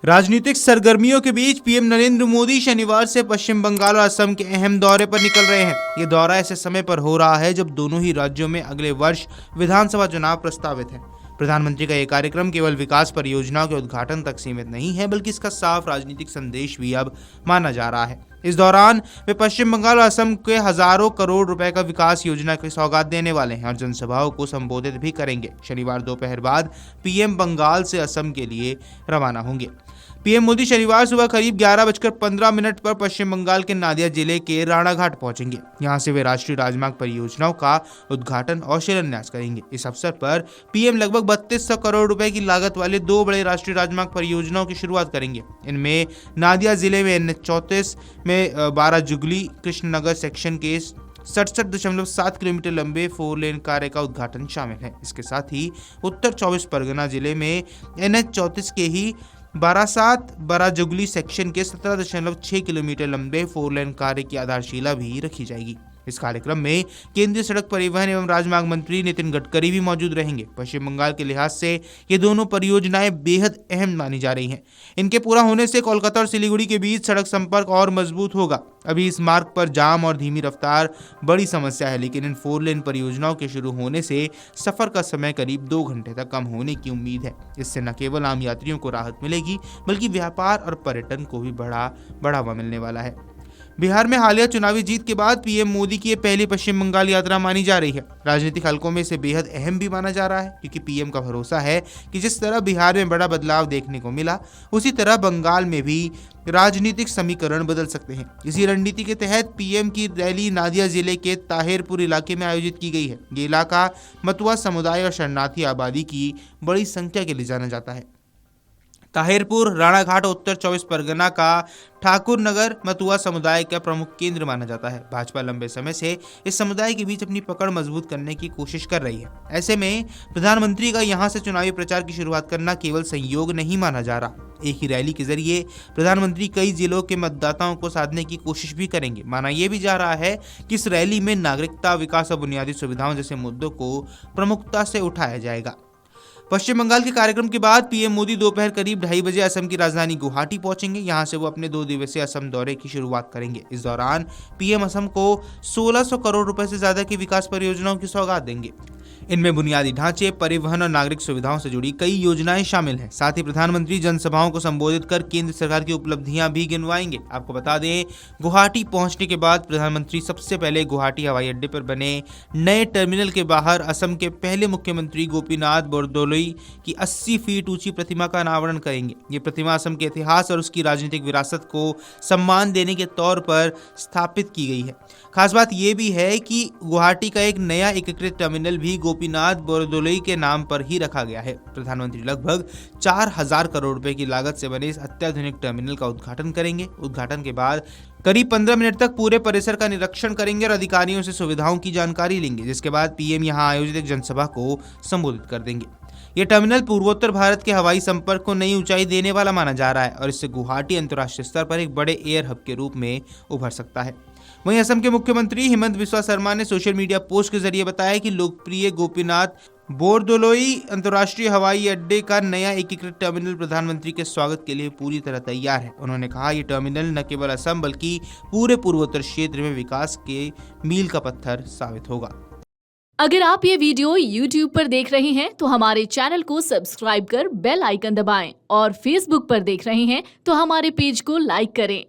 राजनीतिक सरगर्मियों के बीच पीएम नरेंद्र मोदी शनिवार से पश्चिम बंगाल और असम के अहम दौरे पर निकल रहे हैं। ये दौरा ऐसे समय पर हो रहा है जब दोनों ही राज्यों में अगले वर्ष विधानसभा चुनाव प्रस्तावित है। प्रधानमंत्री का ये कार्यक्रम केवल विकास परियोजनाओं के उद्घाटन तक सीमित नहीं है, बल्कि इसका साफ राजनीतिक संदेश भी अब माना जा रहा है। इस दौरान वे पश्चिम बंगाल और असम के हजारों करोड़ रुपए का विकास योजना की सौगात देने वाले हैं और जनसभाओं को संबोधित भी करेंगे। शनिवार दोपहर बाद पीएम बंगाल से असम के लिए रवाना होंगे। पीएम मोदी शनिवार सुबह करीब 11:15 पर पश्चिम बंगाल के नादिया जिले के राणाघाट पहुंचेंगे। यहां से वे राष्ट्रीय राजमार्ग परियोजनाओं का उद्घाटन और शिलान्यास करेंगे। इस अवसर पर पीएम लगभग 3200 करोड़ रुपए की लागत वाले 2 बड़े राष्ट्रीय राजमार्ग परियोजनाओं की शुरुआत करेंगे। इनमें नादिया जिले में NH-34 में 12 जुगली कृष्णनगर सेक्शन के 67.7 किलोमीटर लंबे 4 लेन कार्य का उद्घाटन शामिल है। इसके साथ ही उत्तर 24 परगना जिले में NH-34 के ही बारासात बड़ा जुगली सेक्शन के 17.6 किलोमीटर लंबे 4 लेन कार्य की आधारशिला भी रखी जाएगी। इस कार्यक्रम में केंद्रीय सड़क परिवहन एवं राजमार्ग मंत्री नितिन गडकरी भी मौजूद रहेंगे। पश्चिम बंगाल के लिहाज से ये दोनों परियोजनाएं बेहद अहम मानी जा रही हैं। इनके पूरा होने से कोलकाता और सिलीगुड़ी के बीच सड़क संपर्क और मजबूत होगा। अभी इस मार्ग पर जाम और धीमी रफ्तार बड़ी समस्या है, लेकिन इन 4 लेन परियोजनाओं के शुरू होने से सफर का समय करीब 2 घंटे तक कम होने की उम्मीद है। इससे न केवल आम यात्रियों को राहत मिलेगी, बल्कि व्यापार और पर्यटन को भी बढ़ावा मिलने वाला है। बिहार में हालिया चुनावी जीत के बाद पीएम मोदी की ये पहली पश्चिम बंगाल यात्रा मानी जा रही है। राजनीतिक हलकों में इसे बेहद अहम भी माना जा रहा है, क्योंकि पीएम का भरोसा है कि जिस तरह बिहार में बड़ा बदलाव देखने को मिला, उसी तरह बंगाल में भी राजनीतिक समीकरण बदल सकते हैं। इसी रणनीति के तहत पीएम की रैली नादिया जिले के ताहिरपुर इलाके में आयोजित की गई है। ये इलाका मतुआ समुदाय और शरणार्थी आबादी की बड़ी संख्या के लिए जाना जाता है। ताहिरपुर राणाघाट उत्तर 24 परगना का ठाकुर नगर मतुआ समुदाय का प्रमुख केंद्र माना जाता है। भाजपा लंबे समय से इस समुदाय के बीच अपनी पकड़ मजबूत करने की कोशिश कर रही है। ऐसे में प्रधानमंत्री का यहां से चुनावी प्रचार की शुरुआत करना केवल संयोग नहीं माना जा रहा। एक ही रैली के जरिए प्रधानमंत्री कई जिलों के मतदाताओं को साधने की कोशिश भी करेंगे। माना यह भी जा रहा है कि इस रैली में नागरिकता, विकास और बुनियादी सुविधाओं जैसे मुद्दों को प्रमुखता से उठाया जाएगा। पश्चिम बंगाल के कार्यक्रम के बाद पीएम मोदी दोपहर करीब 2:30 बजे असम की राजधानी गुवाहाटी पहुंचेंगे। यहां से वो अपने 2 दिवसीय असम दौरे की शुरुआत करेंगे। इस दौरान पीएम असम को 1600 करोड़ रुपए से ज्यादा की विकास परियोजनाओं की सौगात देंगे। इनमें बुनियादी ढांचे, परिवहन और नागरिक सुविधाओं से जुड़ी कई योजनाएं शामिल हैं। साथ ही प्रधानमंत्री जनसभाओं को संबोधित कर केंद्र सरकार की उपलब्धियां भी गिनवाएंगे। आपको बता दें, गुवाहाटी पहुंचने के बाद प्रधानमंत्री सबसे पहले गुवाहाटी हवाई अड्डे पर बने नए टर्मिनल के बाहर असम के पहले मुख्यमंत्री गोपीनाथ बोरदोलोई की 80 फीट ऊंची प्रतिमा का अनावरण करेंगे। ये प्रतिमा असम के इतिहास और उसकी राजनीतिक विरासत को सम्मान देने के तौर पर स्थापित की गई है। खास बात यह भी है कि गुवाहाटी का एक नया एकीकृत टर्मिनल भी गोपीनाथ बोरदोलोई के नाम पर ही रखा गया है। प्रधानमंत्री लगभग 4000 करोड़ रुपए की लागत से बने इस अत्याधुनिक टर्मिनल का उद्घाटन करेंगे। उद्घाटन के बाद करीब 15 मिनट तक पूरे परिसर का निरीक्षण करेंगे और अधिकारियों से सुविधाओं की जानकारी लेंगे, जिसके बाद पीएम यहां आयोजित एक जनसभा को संबोधित कर देंगे। यह टर्मिनल पूर्वोत्तर भारत के हवाई संपर्क को नई ऊंचाई देने वाला माना जा रहा है और इससे गुवाहाटी अंतर्राष्ट्रीय स्तर पर एक बड़े एयर हब के रूप में उभर सकता है। वहीं असम के मुख्यमंत्री हिमंत बिस्वा शर्मा ने सोशल मीडिया पोस्ट के जरिए बताया कि लोकप्रिय गोपीनाथ बोरदोलोई अंतर्राष्ट्रीय हवाई अड्डे का नया एकीकृत टर्मिनल प्रधानमंत्री के स्वागत के लिए पूरी तरह तैयार है। उन्होंने कहा, ये टर्मिनल न केवल असम बल्कि पूरे पूर्वोत्तर क्षेत्र में विकास के मील का पत्थर साबित होगा। अगर आप ये वीडियो YouTube पर देख रहे हैं तो हमारे चैनल को सब्सक्राइब कर बेल आइकन दबाएं और Facebook पर देख रहे हैं तो हमारे पेज को लाइक करें।